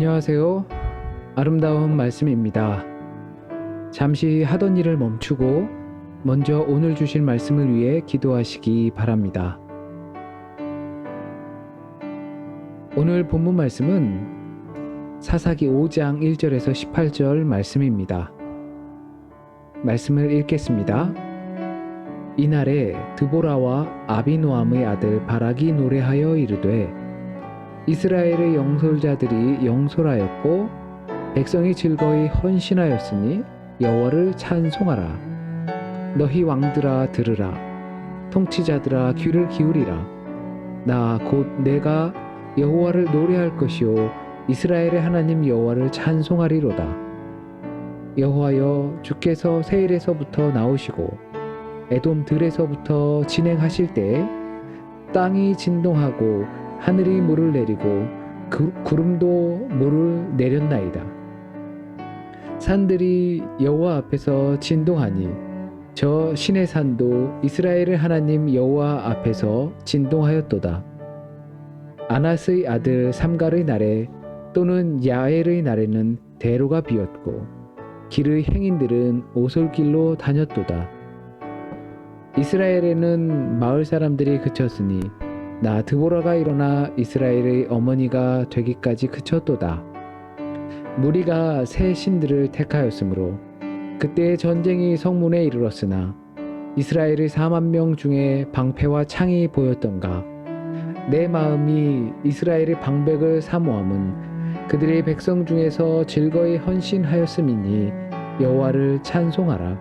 안녕하세요. 아름다운 말씀입니다. 잠시 하던 일을 멈추고 먼저 오늘 주실 말씀을 위해 기도하시기 바랍니다. 오늘 본문 말씀은 사사기 5장 1절에서 18절 말씀입니다. 말씀을 읽겠습니다. 이날에 드보라와 아비노함의 아들 바락이 노래하여 이르되 이스라엘의 영솔자들이 영솔하였고 백성이 즐거이 헌신하였으니 여호와를 찬송하라. 너희 왕들아 들으라. 통치자들아 귀를 기울이라. 나 곧 내가 여호와를 노래할 것이요 이스라엘의 하나님 여호와를 찬송하리로다. 여호와여, 주께서 세일에서부터 나오시고 에돔 들에서부터 진행하실 때에 땅이 진동하고 하늘이 물을 내리고 구름도 물을 내렸나이다. 산들이 여호와 앞에서 진동하니 저 신의 산도 이스라엘의 하나님 여호와 앞에서 진동하였도다. 아낫의 아들 삼갈의 날에 또는 야엘의 날에는 대로가 비었고 길의 행인들은 오솔길로 다녔도다. 이스라엘에는 마을 사람들이 그쳤으니 나 드보라가 일어나 이스라엘의 어머니가 되기까지 그쳤도다. 무리가 새 신들을 택하였으므로 그때 전쟁이 성문에 이르렀으나 이스라엘의 4만 명 중에 방패와 창이 보였던가. 내 마음이 이스라엘의 방백을 사모함은 그들의 백성 중에서 즐거이 헌신하였음이니 여호와를 찬송하라.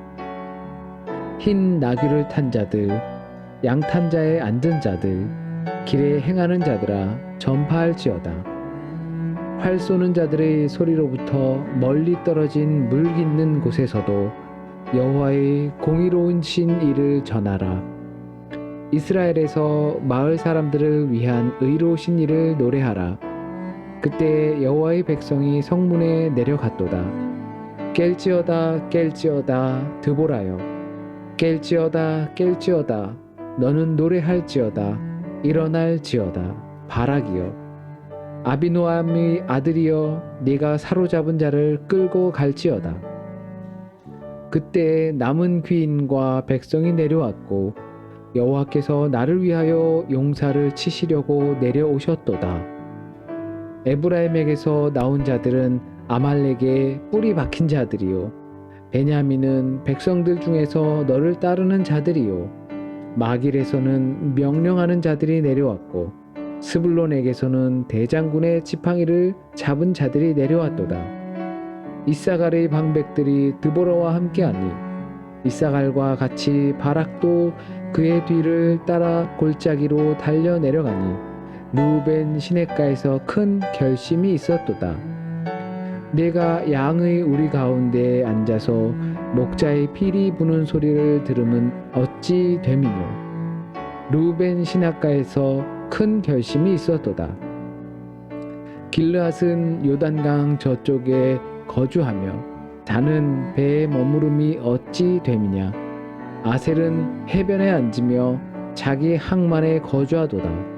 흰 나귀를 탄 자들, 양탄 자에 앉은 자들, 길에 행하는 자들아 전파할지어다. 활 쏘는 자들의 소리로부터 멀리 떨어진 물 깃는 곳에서도 여호와의 공의로운 신 일을 전하라. 이스라엘에서 마을 사람들을 위한 의로우신 일을 노래하라. 그때 여호와의 백성이 성문에 내려갔도다. 깰지어다 깰지어다 드보라여, 깰지어다 깰지어다 너는 노래할지어다. 일어날지어다 바락이여, 아비노함의 아들이여, 네가 사로잡은 자를 끌고 갈지어다. 그때 남은 귀인과 백성이 내려왔고 여호와께서 나를 위하여 용사를 치시려고 내려오셨도다. 에브라임에게서 나온 자들은 아말렉의 뿌리 박힌 자들이요, 베냐민은 백성들 중에서 너를 따르는 자들이요, 마길에서는 명령하는 자들이 내려왔고 스불론에게서는 대장군의 지팡이를 잡은 자들이 내려왔도다. 이사갈의 방백들이 드보라와 함께하니 이사갈과 같이 바락도 그의 뒤를 따라 골짜기로 달려 내려가니 루벤 시냇가에서 큰 결심이 있었도다. 내가 양의 우리 가운데에 앉아서 목자의 피리 부는 소리를 들으면 어찌 됨이뇨. 루벤 시냇가에서 큰 결심이 있었도다. 길르앗은 요단강 저쪽에 거주하며 다는 배에 머무름이 어찌 됨이냐. 아셀은 해변에 앉으며 자기 항만에 거주하도다.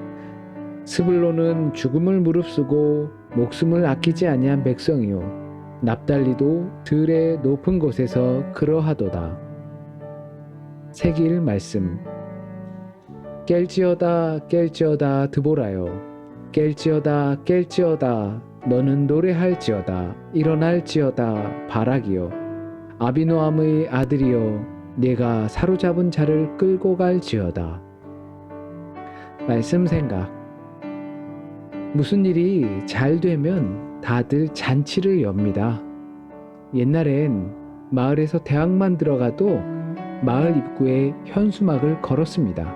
스불론은 죽음을 무릅쓰고 목숨을 아끼지 아니한 백성이요, 납달리도 들의 높은 곳에서 그러하도다. 새길 말씀. 깰지어다 깰지어다 드보라여, 깰지어다 깰지어다 너는 노래할지어다. 일어날지어다 바락이여, 아비노함의 아들이여, 네가 사로잡은 자를 끌고 갈지어다. 말씀 생각. 무슨 일이 잘 되면 다들 잔치를 엽니다. 옛날엔 마을에서 대학만 들어가도 마을 입구에 현수막을 걸었습니다.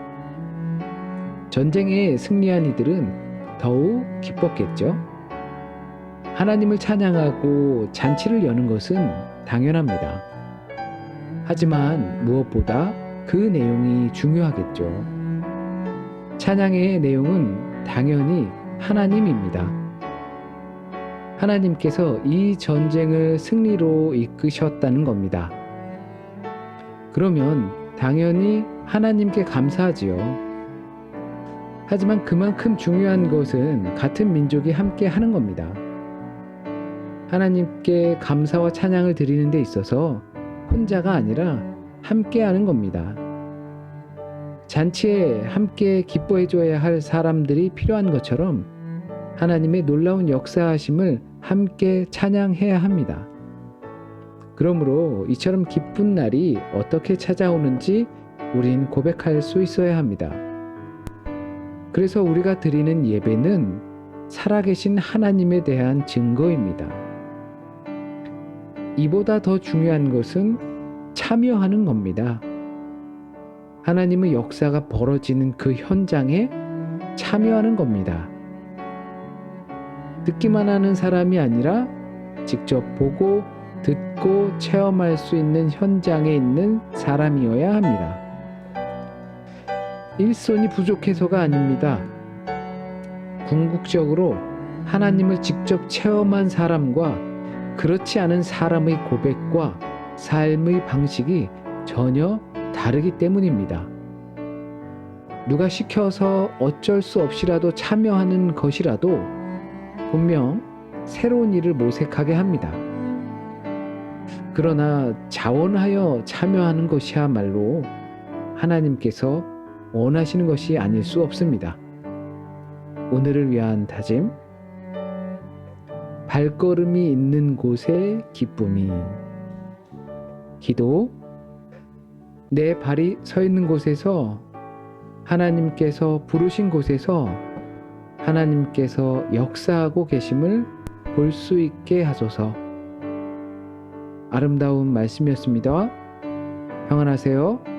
전쟁에 승리한 이들은 더욱 기뻤겠죠. 하나님을 찬양하고 잔치를 여는 것은 당연합니다. 하지만 무엇보다 그 내용이 중요하겠죠. 찬양의 내용은 당연히 하나님입니다. 하나님께서 이 전쟁을 승리로 이끄셨다는 겁니다. 그러면 당연히 하나님께 감사하지요. 하지만 그만큼 중요한 것은 같은 민족이 함께 하는 겁니다. 하나님께 감사와 찬양을 드리는 데 있어서 혼자가 아니라 함께하는 겁니다. 잔치에 함께 기뻐해줘야 할 사람들이 필요한 것처럼 하나님의 놀라운 역사하심을 함께 찬양해야 합니다. 그러므로 이처럼 기쁜 날이 어떻게 찾아오는지 우린 고백할 수 있어야 합니다. 그래서 우리가 드리는 예배는 살아계신 하나님에 대한 증거입니다. 이보다 더 중요한 것은 참여하는 겁니다. 하나님의 역사가 벌어지는 그 현장에 참여하는 겁니다. 듣기만 하는 사람이 아니라 직접 보고 듣고 체험할 수 있는 현장에 있는 사람이어야 합니다. 일손이 부족해서가 아닙니다. 궁극적으로 하나님을 직접 체험한 사람과 그렇지 않은 사람의 고백과 삶의 방식이 전혀 다르기 때문입니다. 누가 시켜서 어쩔 수 없이라도 참여하는 것이라도 분명 새로운 일을 모색하게 합니다. 그러나 자원하여 참여하는 것이야말로 하나님께서 원하시는 것이 아닐 수 없습니다. 오늘을 위한 다짐, 발걸음이 있는 곳에 기쁨이. 기도, 내 발이 서 있는 곳에서 하나님께서 부르신 곳에서 하나님께서 역사하고 계심을 볼 수 있게 하소서. 아름다운 말씀이었습니다. 평안하세요.